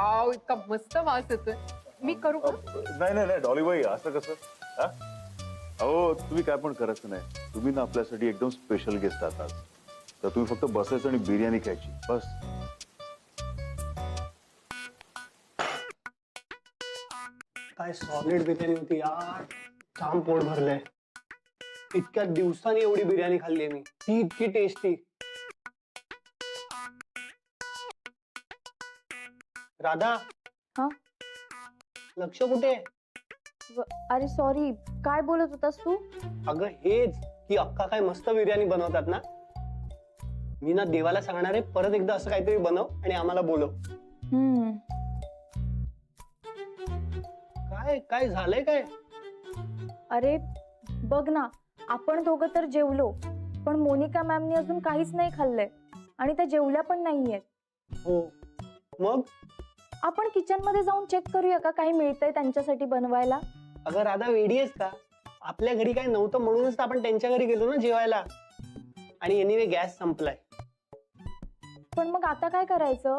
Wow, इतका मस्त वास येतोय. मी करू का? नाही नाही नाही डॉलीबाई, असं कसं? हा? अहो तुम्ही काय पण करायचं नाही. तुम्ही ना आपल्यासाठी एकदम स्पेशल गेस्ट आहात आज. तर तुम्ही फक्त बसायचं आणि बिर्याणी खायची बस. काय सॉलिड बिर्याणी होती यार. जाम पोट भरलंय. इतक्या दिवसांनी एवढी बिर्याणी खाल्ली मी. ती इतकी टेस्टी. राधा. हा? लक्ष कुठे? अरे सॉरी, काय बोलत होतास तू? अगं हेच की अक्का काय मस्त बिर्याणी बनवतात ना. मी ना देवाला सांगणार आहे परत एकदा असं काहीतरी बनव आणि आम्हाला बोलव. काय काय झालंय काय? अरे बघ ना, आपण दोघं तर जेवलो, पण मोनिका मॅमनी अजून काहीच नाही खाल्लंय आणि त्या जेवल्या पण नाहीयेत. हो मग आपण किचन मध्ये जाऊन चेक करूया का काही मिळतंय त्यांच्यासाठी बनवायला. अगं राधा वेडी आहेस का? आपल्या घरी काय नव्हतं म्हणूनच तर आपण त्यांच्या घरी गेलो ना जेवायला. आणि एनिवे गॅस संपलाय. पण मग आता काय करायचं?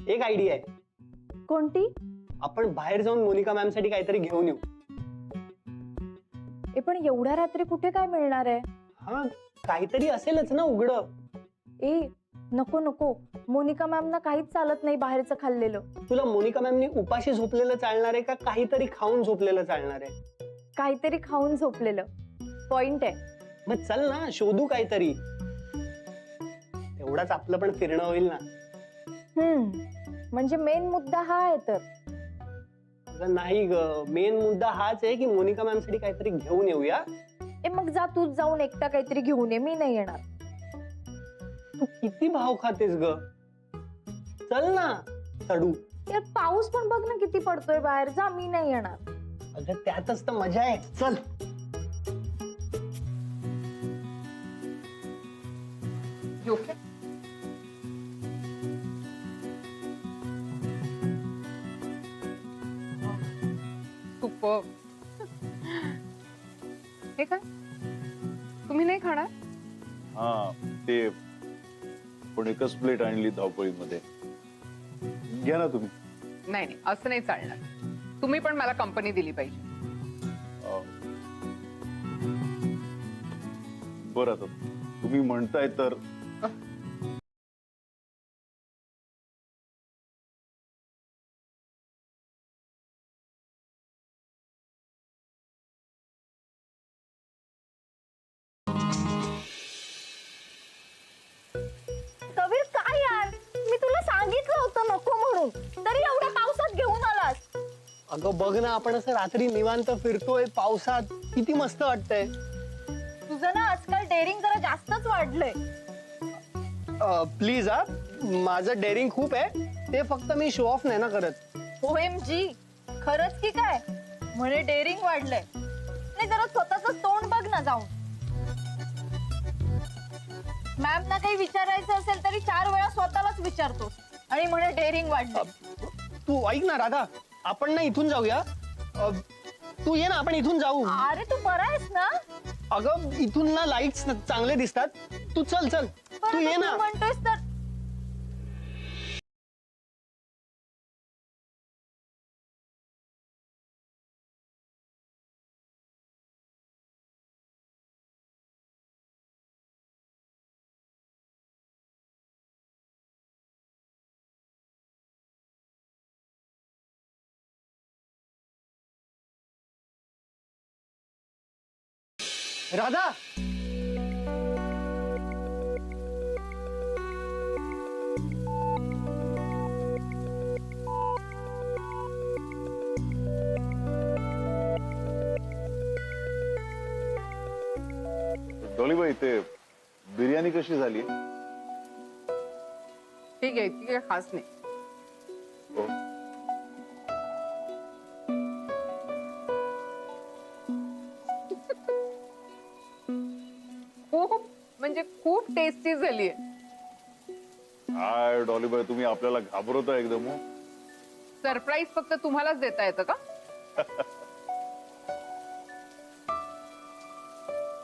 एक आयडिया आहे. कोणती? आपण बाहेर जाऊन मोनिका मॅम साठी काहीतरी घेऊन येऊ. पण एवढ्या रात्री कुठे काय मिळणार आहे? हा काहीतरी असेलच ना उघडं. ए नको नको, मोनिका मॅम ना काहीच चालत नाही बाहेरचं खाल्लेलं. तुला मोनिका मॅमनी उपाशी झोपलेलं चालणार आहे का काहीतरी खाऊन झोपलेलं चालणार आहे? काहीतरी खाऊन झोपलेलं पॉइंट आहे. मग चल ना शोधू काहीतरी. तेवढाच आपलं पण फिरणं होईल ना. म्हणजे मेन मुद्दा हा आहे तर. अगं नाही ग, मेन मुद्दा हाच आहे की मोनिका मॅम साठी काहीतरी घेऊन येऊया. मग जा तूच जाऊन एकटा काहीतरी घेऊन ये, मी नाही येणार. तू किती भाव खातेस ग. चल ना चढू. यार पाऊस पण बघ ना किती पडतोय बाहेर. जा, मी नाही येणार. अगं त्यातच तर मजा आहे. चल. योग्य. सुपर्ब. हे काय तुम्ही नाही खाणार? हा ते पण एकच प्लेट आणली धावपळीमध्ये. घ्या ना तुम्ही. नाही नाही, असं नाही चालणार. तुम्ही पण मला कंपनी दिली पाहिजे. बरं आता तुम्ही म्हणताय तर. कबीर काय यार, मी तुला सांगितलं होतं नको म्हणून, तरी एवढ्या पावसात घेऊन आलास. अगं बघ ना आपण असं रात्री निवांत फिरतोय पावसात. किती मस्त वाटतंय. तुझं ना आजकाल डेअरिंग जरा जास्तच वाढलंय. प्लीज हा, माझं डेअरिंग खूप आहे. ते फक्त मी शो ऑफ नाही ना करत. OMG, खरंच की काय? म्हणे डेअरिंग वाढलंय. नाही जरा स्वतःच तोंड बघ ना जाऊन. मॅम ना काही विचारायचं असेल तरी 4 वेळा स्वतःलाच विचारतो आणि म्हणे डेअरिंग वाढलंय. तू ऐक ना राधा, आपण ना इथून जाऊया. तू ये ना, आपण इथून जाऊ. अरे तू बरा आहेस ना? अगं इथून ना लाईट्स चांगले दिसतात. तू चल चल, तू ये ना. म्हणतोयस तर. राधा. डॉलीबाई ते बिर्याणी कशी झाली? ठीक आहे, ठीक आहे, खास नाही. हो. खूप म्हणजे खूप टेस्टी झाली आहे. काय डॉलीबाई तुम्ही आपल्याला घाबरवता एकदम. सरप्राईज फक्त तुम्हालाच देता येतं का?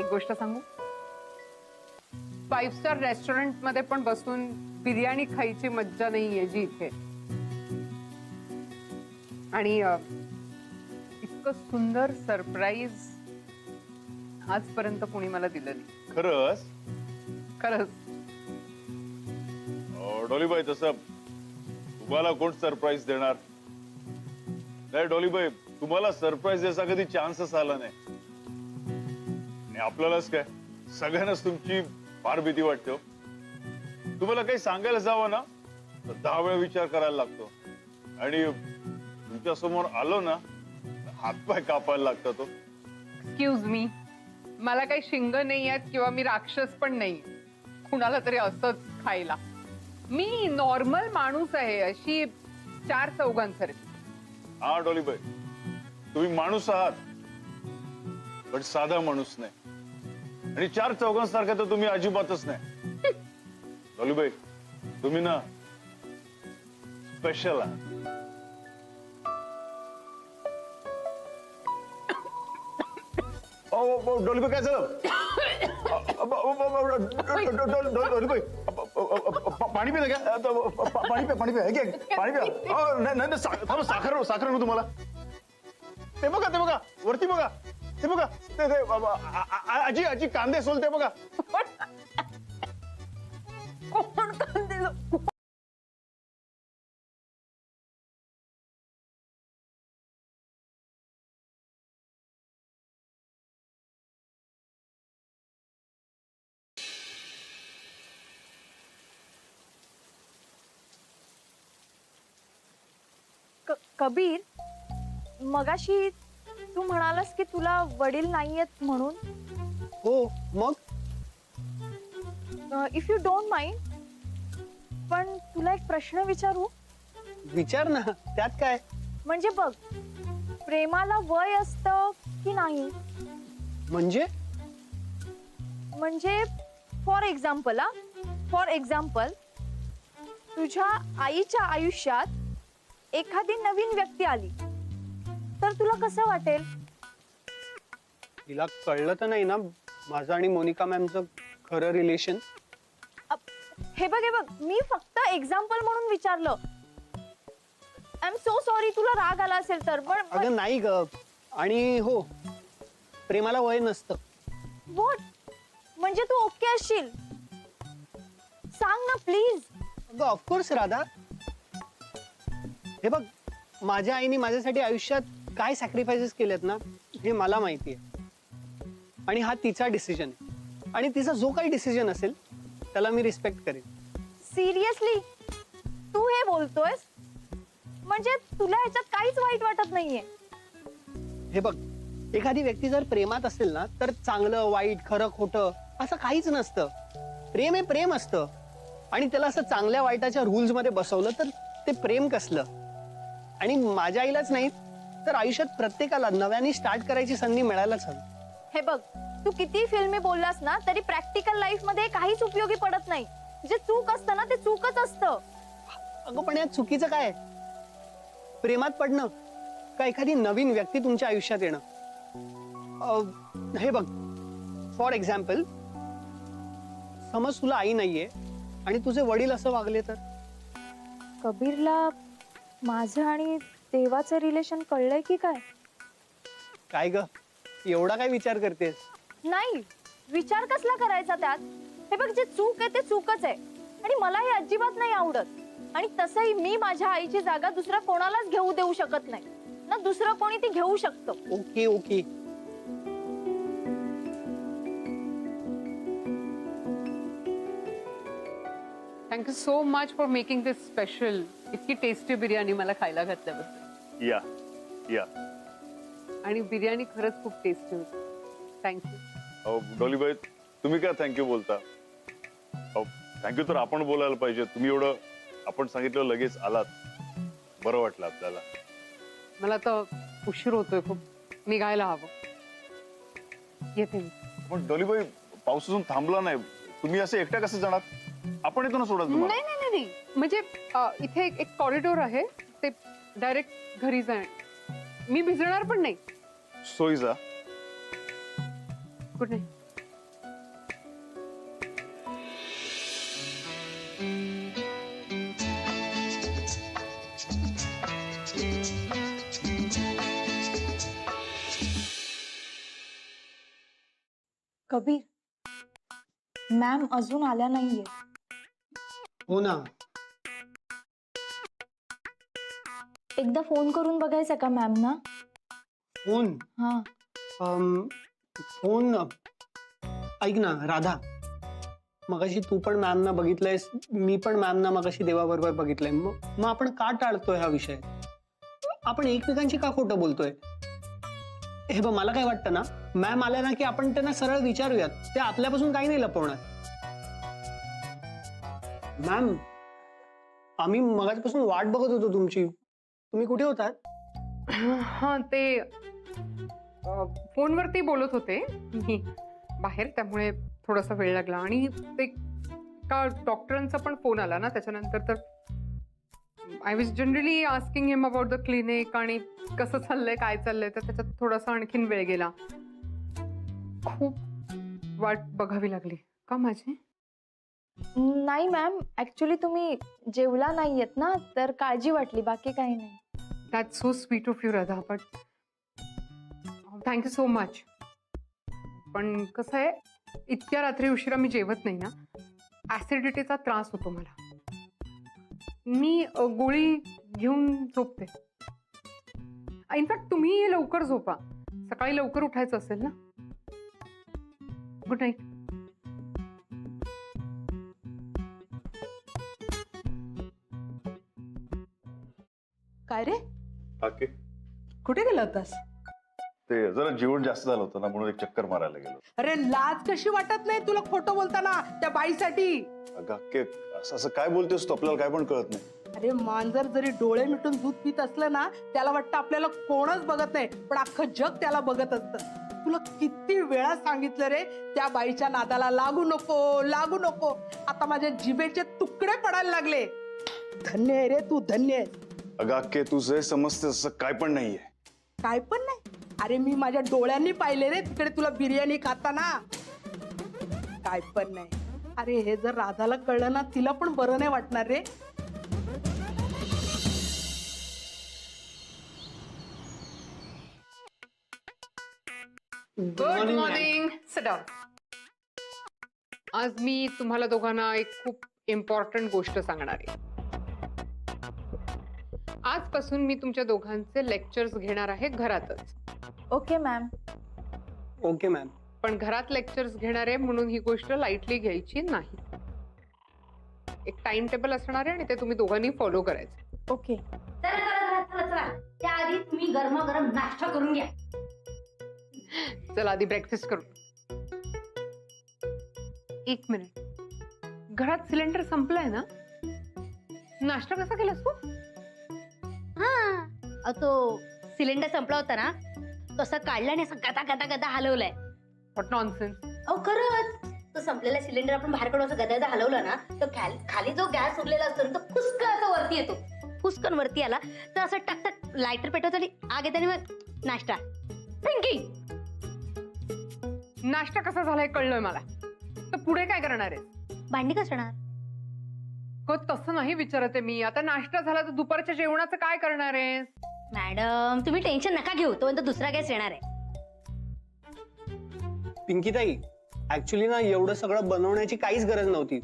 एक गोष्ट सांगू, 5 स्टार रेस्टॉरंट मध्ये पण बसून बिर्याणी खायची मज्जा नाहीये जी इथे. आणि इतकं सुंदर सरप्राईज आजपर्यंत कोणी मला दिलं नाही. खरंच खरंच. डॉलीबाई, तसं तुम्हाला कोण सरप्राईज देणार नाही. डॉलीबाई, तुम्हाला सरप्राईज द्यायचा कधी चान्सच आला नाही. आणि आपल्यालाच काय, सगळ्यांनाच तुमची फार भीती वाटते हो. तुम्हाला काही सांगायला जावं ना तर 10 वेळा विचार करायला लागतो. आणि तुमच्या समोर आलो ना हातपाय कापायला लागतात हो. एक्सक्यूज मी, मला काही शिंग नाही आहेत किंवा मी राक्षस पण नाही कुणाला तरी असंच खायला. मी नॉर्मल माणूस आहे, अशी 4 चौघांसारखी. हा डॉलीबाई, तुम्ही माणूस आहात पण साधा माणूस नाही. आणि 4 चौघांसारखा तर तुम्ही अजिबातच नाही. डॉलीबाई, तुम्ही ना स्पेशल आहात. डॉलीबाई, काय झालं? डॉलीबाई, पाणी पिलं का? पाणी प्या, पाणी प्या, पाणी प्या. नाही, साखर साखर आणू तुम्हाला. ते बघा वरती बघा, ते बघा, ते आजी आजी कांदे सोलते बघा. कबीर, मगाशी तू म्हणालास की तुला वडील नाहीयेत म्हणून. हो, मग इफ यू डोंट माइंड, पण तुला एक प्रश्न विचारू? विचार ना, त्यात काय. म्हणजे बघ, प्रेमाला वय असतं की नाही? म्हणजे म्हणजे फॉर एक्झाम्पल तुझ्या आईच्या आयुष्यात एखादी नवीन व्यक्ती आली तर तुला कसं वाटेल? तिला कळलं तर नाही ना माझं आणि मोनिका मॅमचं खरं रिलेशन. हे बघ, मी फक्त एक्झाम्पल म्हणून विचारलं. आय एम सो सॉरी तुला राग आला असेल तर. पण अगं नाही ग. आणि हो, प्रेमाला वय नसतं. व्हॉट? म्हणजे तू ओके असशील? सांग ना प्लीज. अगं ऑफकोर्स राधा. हे बघ, माझ्या आईने माझ्यासाठी आयुष्यात काय सॅक्रिफायसेस केलेत ना हे मला माहिती आहे. आणि हा तिचा डिसिजन आहे. आणि तिचा जो काही डिसिजन असेल त्याला मी रिस्पेक्ट करेन. सिरियसली तू हे बोलतोयस? म्हणजे तुला ह्याच्यात काहीच वाईट वाटत नाहीये? हे बघ, एखादी व्यक्ती जर प्रेमात असेल ना तर चांगलं वाईट खरं खोटं असं काहीच नसतं. प्रेम हे प्रेम असतं. आणि त्याला असं चांगल्या वाईटाच्या रूल्स मध्ये बसवलं तर ते प्रेम कसलं. आणि माझ्या आईलाच नाही तर आयुष्यात प्रत्येकाला नव्याने स्टार्ट करायची संधी मिळायलाच हवी. हे बघ, तू किती फिल्मी बोललास ना तरी प्रॅक्टिकल लाईफ मध्ये काहीच उपयोगी पडत नाही. जे चूक असतं ना ते चूकच असतं. अगं पण यात चुकीचं काय? प्रेमात पडणं का एखादी नवीन व्यक्ती तुमच्या आयुष्यात येणं. हे बघ, फॉर एक्झाम्पल समज तुला आई नाहीये आणि तुझे वडील असं वागले तर. कबीरला माझं आणि देवाचं रिलेशन कळलंय की काय? काय ग, एवढा काय विचार करतेस? नाही, विचार कसला करायचा त्यात? हे बघ, जे चूक आहे ते चूकच आहे. आणि मला हे अजिबात नाही आवडत. आणि तसंही मी माझ्या आईची जागा दुसऱ्या कोणालाच घेऊ देऊ शकत नाही ना. दुसरं कोणी ती घेऊ शकतं. Okay okay. Thank you so much for making this special. इतकी टेस्टी बिर्याणी मला खायला घातल्याबद्दल. या आणि बिर्याणी खरंच खूप टेस्टी होती. थँक्यू. डॉलीबाई, तुम्ही काय थँक्यू बोलता? थँक्यू तर आपण बोलायला पाहिजे. तुम्ही एवढं आपण सांगितलं लगेच आलात, बरं वाटलं आपल्याला. मला तर उशीर होतोय खूप, निघायला हवं. येते मी. पण डॉलीबाई, पाऊस अजून थांबला नाही. तुम्ही असे एकट्या कसं जाणार? आपण येतो ना सोडा तुम्हाला. नाही नाही नाही, म्हणजे इथे एक कॉरिडोर आहे, ते डायरेक्ट घरी जाय. मी भिजणार पण नाही. सोयीचा. Good night. कबीर मॅम अजून आल्या नाहीये. हो ना. एकदा फोन करून बघायचा का मॅम ना? फोन हा. फोन ऐक ना राधा, मगाशी तू पण मॅमना बघितलंयस, मी पण मॅमना मगाशी देवाबरोबर बघितलंय. मग आपण का टाळतोय हा विषय? आपण एकमेकांची का खोटं बोलतोय? हे बघ, मला काय वाटतं ना, मॅम आल्या ना की आपण त्यांना सरळ विचारूयात, ते आपल्यापासून काही नाही लपवणार. मॅम, आम्ही मगाचपासून वाट बघत होतो तुमची. तुम्ही कुठे होतात? हा, ते फोनवरती बोलत होते मी बाहेर, त्यामुळे थोडासा वेळ लागला. आणि ते का डॉक्टरांचा पण फोन आला ना त्याच्यानंतर, तर I was generally asking him about the clinic आणि कसं चाललंय, काय चाललंय, तर त्याच्यात थोडासा आणखीन वेळ गेला. खूप वाट बघावी लागली का माझी? नाही मॅम, ऍक्च्युली तुम्ही जेवला नाहीयेत ना, तर काळजी वाटली, बाकी काही नाही. That's so sweet of you Radha, but thank you so much. पण कसं आहे, इतक्या रात्री उशिरा मी जेवत नाही ना, ऍसिडिटीचा त्रास होतो मला. मी गोळी घेऊन झोपते. इनफॅक्ट तुम्ही लवकर झोपा, सकाळी लवकर उठायचं असेल ना. Good night. काय रे, बाकी कुठे गेला होतास? ते जरा जेवण जास्त झालं होतं ना, म्हणून एक चक्कर मारायला गेलो. अरे लाज कशी वाटत नाही तुला खोटं बोलताना त्या बाईसाठी? अगं अक्के, असं असं काय बोलतेस तू? आपल्याला काय पण कळत नाही. अरे मांजर जरी डोळे मिटून दूध पित असलं ना, त्याला वाटतं आपल्याला कोणच बघत नाही, पण अख्खं जग त्याला बघत असतं. तुला किती वेळा सांगितलं रे, त्या बाईच्या नादाला लागू नको, लागू नको. आता माझ्या जिभेचे तुकडे पडायला लागले. धन्य आहे रे तू, धन्य आहे. अगं अक्के, तू जे समजतेस असं काय पण नाहीये. काय पण नाही? अरे मी माझ्या डोळ्यांनी पाहिले रे तिकडे तुला बिर्याणी खाताना. काय पण नाही. अरे हे जर राधाला कळलं ना, तिला पण बरं नाही वाटणार रे. Good morning. Sit down. आज मी तुम्हाला दोघांना एक खूप इम्पॉर्टंट गोष्ट सांगणार आहे. आजपासून मी तुमच्या दोघांचे लेक्चर्स घेणार आहे घरातच. Okay ma'am. Okay ma'am. पण घरात लेक्चर्स घेणार आहे म्हणून ही गोष्ट लाईटली घ्यायची नाही. एक टाइम टेबल असणार आहे आणि ते तुम्ही दोघांनी फॉलो करायचं. ओके. चला चला चला चला, त्याआधी तुम्ही गरमागरम नाश्ता करून घ्या. चला आधी ब्रेकफास्ट करू. एक मिनिट, घरात सिलेंडर संपलाय ना? नाश्ता कसा केलास तू? हा, तो सिलेंडर संपला होता ना, तसा काढला आणि असं गदा गदा गदा हलवलाय. What nonsense. अहो खरंच, तो संपलेला सिलेंडर आपण बाहेर काढून असं गदा गदा हलवला ना, तर खाली जो गॅस उरलेला असतो ना, तो फुसकन असं वरती येतो. फुसकन वरती आला तर असं टक टक लायटर पेटवतो आणि आग येते आणि मग नाश्ता. पिंकी, नाश्ता कसा झालाय कळलोय मला, तर पुढे काय करणार आहे? भांडी कसणार? हो, तसं नाही विचारते मी. आता नाश्ता झाला तर दुपारच्या जेवणाचं काय करणार आहे? मॅडम तुम्ही टेन्शन नका घेऊ, तो दुसरा गॅस येणार आहे. पिंकीताई, ऍक्च्युली ना एवढं सगळं बनवण्याची काहीच गरज नव्हती.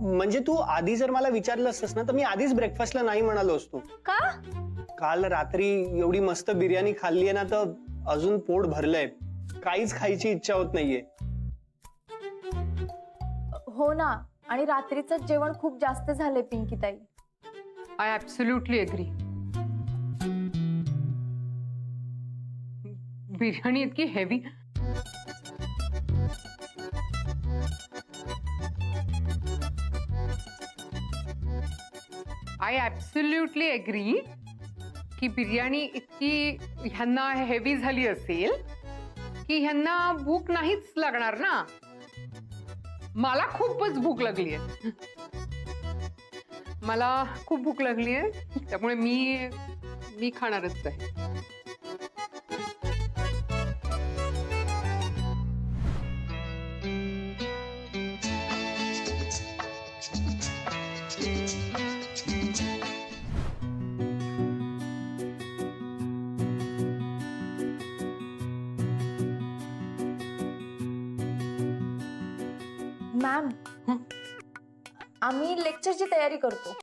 म्हणजे तू आधी जर मला विचारलं असतस ना, तर मी आधीच ब्रेकफास्टला नाही म्हणालो असतो. का? काल रात्री एवढी मस्त बिर्याणी खाल्लीये ना, तर अजून पोट भरलंय. काहीच खायची इच्छा होत नाहीये. हो ना, आणि रात्रीचं जेवण खूप जास्त झालंय पिंकीताई. I absolutely agree. बिर्याणी इतकी हेवी. आय ऍब्सोल्युटली एग्री की बिर्याणी इतकी ह्यांना हेवी झाली असेल की ह्यांना भूक नाहीच लागणार ना. मला खूपच भूक लागली आहे. मला खूप भूक लागली आहे, त्यामुळे मी खाणारच आहे. मॅम आम्ही लेक्चरची तयारी करतो.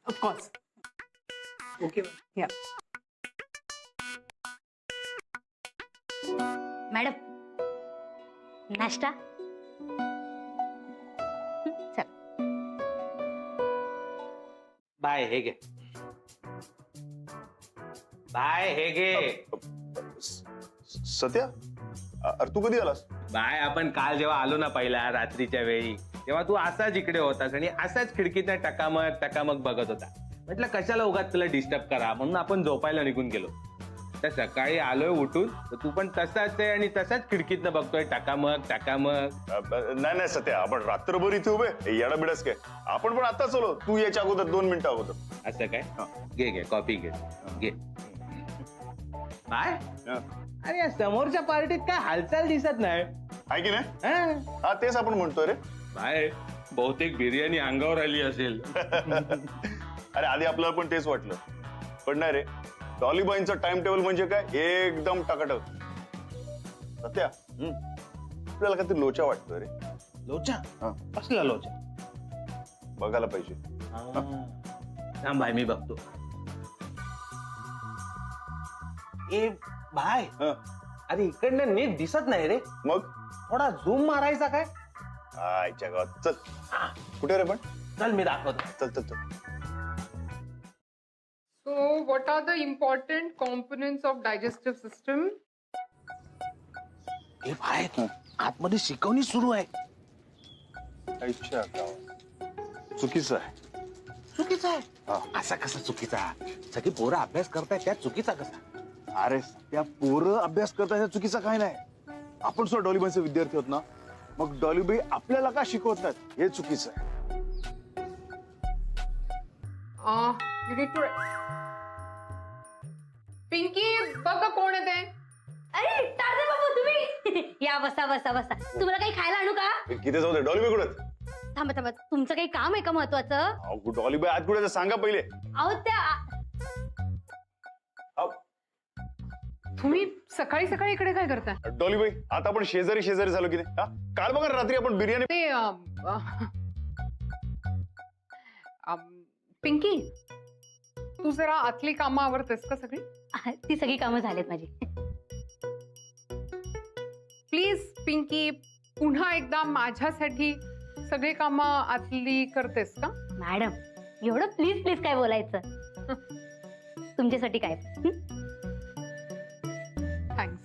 ऑफकोर्स. ओके या. मॅडम नाश्ता. चल. बाय हे घे. बाय हे घे. सत्या, अरे तू कधी आलास? बाय आपण काल जेव्हा आलो ना पहिल्या रात्रीच्या वेळी तेव्हा तू असाच इकडे होतास आणि असाच खिडकीतनं टकामक बघत होता. म्हटलं कशाला उगाच तुला डिस्टर्ब करा म्हणून आपण झोपायला निघून गेलो. तर सकाळी आलोय उठून तर तू पण तसाच आहे आणि तसाच खिडकीतनं बघतोय टकामक. नाही सत्या, आपण रात्रभर इथे उभे येडा बिडस काय? आपण पण आता चलो, तू याच्या अगोदर 2 मिनिटं अगोदर. असं काय? घे कॉफी घे. बाय अरे या समोरच्या पार्टीत काय हालचाल दिसत नाही आहे की नाही? हा? हा तेच आपण म्हणतोय रे. बाय बहुतेक बिर्याणी अंगावर आली असेल. अरे आधी आपल्याला पण तेच वाटलं, पण नाही रे. डॉलीबाईंचं टाइम टेबल म्हणजे काय एकदम टकाटक. सत्या, आपल्याला काहीतरी लोचा वाटतोय रे. लोचा? हा. कसला लोचा? बघायला पाहिजे. थांब बाय मी बघतो. ए बाय हा. अरे इकडनं नीट दिसत नाही रे. मग थोडा झूम मारायचा काय? आयच्या गावात. चल कुठे रे पण? चल मी दाखवतो. चल. So, what are the important components of digestive system? ए बाय आतमध्ये शिकवणी सुरू आहे. आयच्या गावात चुकीचं आहे. चुकीचा आहे? असा कसा चुकीचा? सगळी पोरं अभ्यास करतायत त्यात चुकीचा कसा? अरे त्या पोरं अभ्यास करताना चुकीचा काय नाही. आपण सुद्धा डॉलीबाईचे विद्यार्थी होत ना, मग डॉलीबाई आपल्याला का शिकवत नाहीत हे चुकीचं आहे. You need to. पिंकी बघ कोण आहे ते. अरे टारते बाबू तुम्ही. या बसा. तुम्हाला काही खायला आणू का? किती जाऊ दे, डॉलीबाई कुठे? थांबा. तुमचं काही काम आहे का महत्वाचं? डॉलीबाई आज कुठे सांगा पहिले. अहो त्या तुम्ही सकाळी इकडे काय करताय? डॉलीबाई आता आपण शेजारी झालो की नाही? काल बघा रात्री आपण बिर्याणी. ते पिंकी तू जरा आतली कामं आवरतेस का सगळी? ती सगळी कामं झालीत माझी. प्लीज पिंकी पुन्हा एकदा माझ्यासाठी सगळी कामं आतली करतेस का? मॅडम एवढं प्लीज काय बोलायचं? तुमच्यासाठी काय? थँक्स.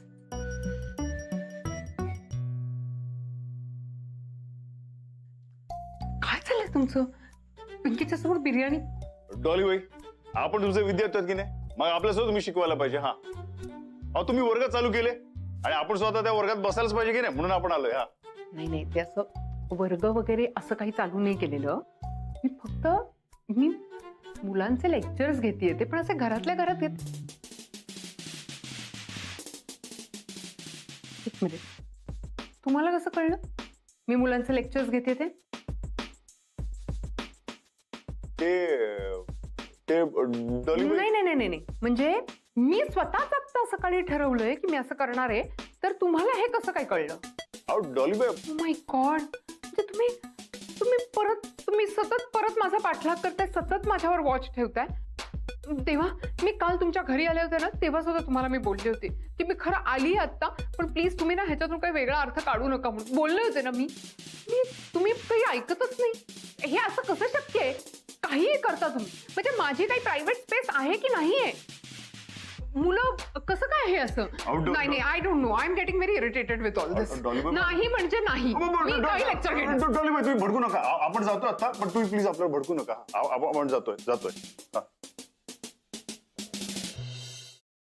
काय चाललंय तुमचं? पिंकीच्या समोर बिर्याणी? डॉलीबाई आपण तुमचे विद्यार्थी आहेत की नाही, मग आपल्यासोबत तुम्ही शिकवायला पाहिजे. हा तुम्ही वर्ग चालू केले आणि आपण स्वतः त्या वर्गात बसायलाच पाहिजे की नाही, म्हणून आपण आलोय. हा नाही ते असं वर्ग वगैरे असं काही चालू नाही केलेलं. मी मुलांचे लेक्चर्स घेतेय, ते पण असे घरातल्या घरात घेते. एक मिनिट, तुम्हाला कसं कळलं मी मुलांचे लेक्चर्स घेते ते? नाही म्हणजे मी स्वतःच आता सकाळी ठरवलंय की मी असं करणार आहे, तर तुम्हाला हे कसं काय कळलं? डॉलीबाई ओ माय गॉड, म्हणजे तुम्ही सतत परत माझा पाठलाग करताय, सतत माझ्यावर वॉच ठेवताय. तेव्हा मी काल तुमच्या घरी आले होते ना, तेव्हा सुद्धा तुम्हाला मी बोलले होते की मी खरं आली आता, पण प्लीज तुम्ही ना ह्याच्यातून काही वेगळा अर्थ काढू नका म्हणून बोलले होते ना मी. तुम्ही काही ऐकतच नाही. हे असं कसं शक्य आहे? काहीही करता तुम्ही. म्हणजे माझी काही प्रायव्हेट स्पेस आहे की नाहीये? मुलं कसं काय हे असं? नाही I don't know. I am getting very irritated with all this. नाही म्हणजे नाही. मी काही लेक्चर घेणार. डॉलीबाई तुम्ही भडकू नका. आपण जातोय आता, पण तुम्ही प्लीज आपल्याला भडकू नका. आपण जातोय.